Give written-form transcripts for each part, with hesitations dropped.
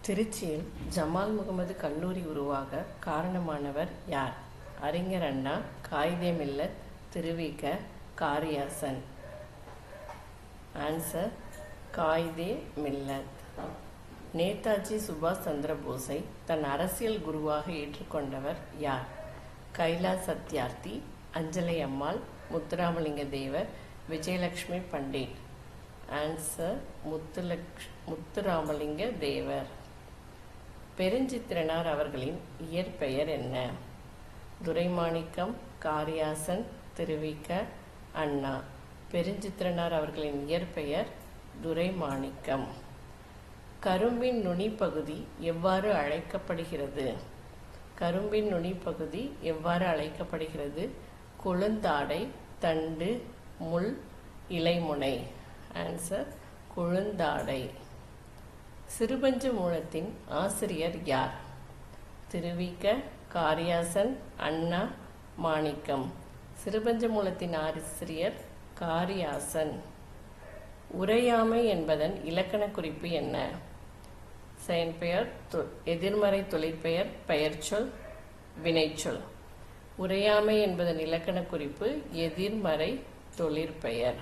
திருச்சியில் ஜமால் முகமது கல்லூரி உருவாக காரணமானவர் யார்? அறிஞர் அண்ணா, காயிதே மில்லத், திருவிக, காரியாசன். ஆன்சர் காயிதே மில்லத். நேதாஜி சுபாஷ் சந்திர போஸை தன் அரசியல் குருவாக ஏற்றுக்கொண்டவர் யார்? கைலாஷ் சத்யார்த்தி, அஞ்சலை அம்மாள், முத்துராமலிங்க தேவர், விஜயலட்சுமி பண்டிட். ஆன்சர் முத்துராமலிங்க தேவர். பெருஞ்சித்திரனார் அவர்களின் இயற்பெயர் என்ன? துரைமாணிக்கம், காரியாசன், திருவிக, அண்ணா. பெருஞ்சித்திரனார் அவர்களின் இயற்பெயர் துரைமாணிக்கம். கரும்பின் நுனி பகுதி எவ்வாறு அழைக்கப்படுகிறது? கரும்பின் நுனி பகுதி எவ்வாறு அழைக்கப்படுகிறது? கொழுந்தாடை, தண்டு, முள், இலைமுனை. ஆன்சர் கொழுந்தாடை. சிறுபஞ்ச மூலத்தின் ஆசிரியர் யார்? திருவிக, காரியாசன், அண்ணா, மாணிக்கம். சிறுபஞ்ச மூலத்தின் ஆசிரியர் காரியாசன். உரையாமை என்பதன் இலக்கண குறிப்பு என்ன? செயற்பெயர், எதிர்மறை தொழிற்பெயர், பெயர்ச்சொல், வினைச்சொல். உரையாமை என்பதன் இலக்கண குறிப்பு எதிர்மறை தொழிற்பெயர்.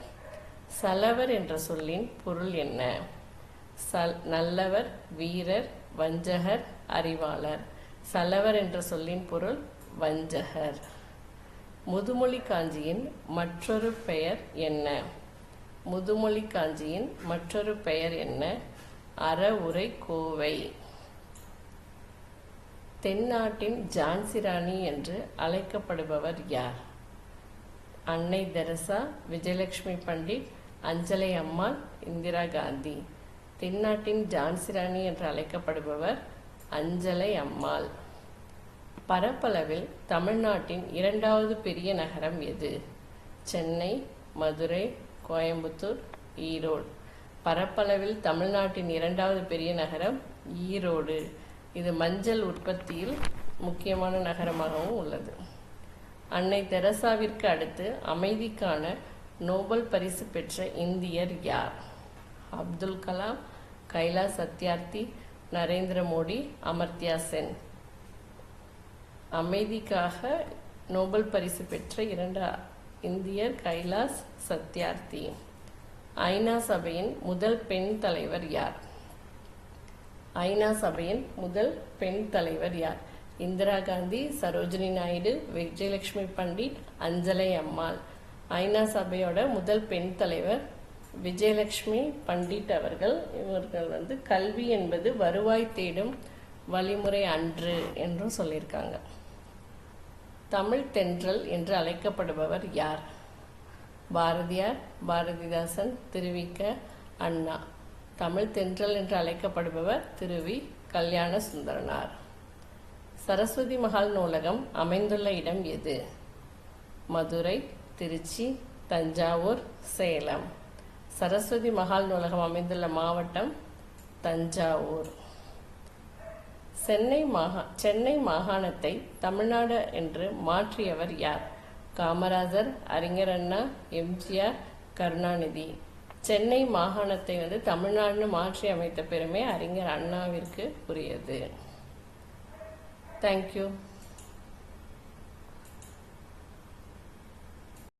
சலவர் என்ற சொல்லின் பொருள் என்ன? நல்லவர், வீரர், வஞ்சகர், அறிவாளர். சலவர் என்ற சொல்லின் பொருள் வஞ்சகர். முதுமொழி காஞ்சியின் மற்றொரு பெயர் என்ன? முதுமொழி காஞ்சியின் மற்றொரு பெயர் என்ன? அறவுரை கோவை. தென்னாட்டின் ஜான்சி ராணி என்று அழைக்கப்படுபவர் யார்? அன்னை தெரசா, விஜயலட்சுமி பண்டிட், அஞ்சலை அம்மாள், இந்திரா காந்தி. தென்னாட்டின் ஜான்சி ராணி என்று அழைக்கப்படுபவர் அஞ்சலை அம்மாள். பரப்பளவில் தமிழ்நாட்டின் இரண்டாவது பெரிய நகரம் எது? சென்னை, மதுரை, கோயம்புத்தூர், ஈரோடு. பரப்பளவில் தமிழ்நாட்டின் இரண்டாவது பெரிய நகரம் ஈரோடு. இது மஞ்சள் உற்பத்தியில் முக்கியமான நகரமாகவும் உள்ளது. அன்னை தெரசாவிற்கு அடுத்து அமைதிக்கான நோபல் பரிசு பெற்ற இந்தியர் யார்? அப்துல் கலாம், கைலாஷ் சத்யார்த்தி, நரேந்திர மோடி, அமர்த்தியா சென். அமைதிக்காக நோபல் பரிசு பெற்ற இந்தியர் கைலாஷ் சத்யார்த்தி. ஐநா சபையின் முதல் பெண் தலைவர் யார்? ஐநா சபையின் முதல் பெண் தலைவர் யார்? இந்திரா காந்தி, சரோஜினி நாயுடு, விஜயலட்சுமி பண்டிட், அஞ்சலை அம்மாள். ஐநா சபையோட முதல் பெண் தலைவர் விஜயலட்சுமி பண்டிட் அவர்கள். இவர்கள் கல்வி என்பது வருவாய் தேடும் வழிமுறை அன்று என்றும் சொல்லியிருக்காங்க. தமிழ் தென்றல் என்று அழைக்கப்படுபவர் யார்? பாரதியார், பாரதிதாசன், திருவிக, அண்ணா. தமிழ் தென்றல் என்று அழைக்கப்படுபவர் திருவி கல்யாண சுந்தரனார். சரஸ்வதி மஹால் நூலகம் அமைந்துள்ள இடம் எது? மதுரை, திருச்சி, தஞ்சாவூர், சேலம். சரஸ்வதி மஹால் நூலகம் அமைந்துள்ள மாவட்டம் தஞ்சாவூர். சென்னை மாகாணத்தை தமிழ்நாடு என்று மாற்றியவர் யார்? காமராஜர், அறிஞர் அண்ணா, எம்ஜிஆர், கருணாநிதி. சென்னை மாகாணத்தை தமிழ்நாடுன்னு மாற்றி அமைத்த பெருமை அறிஞர் அண்ணாவிற்கு உரியது. தேங்க்யூ.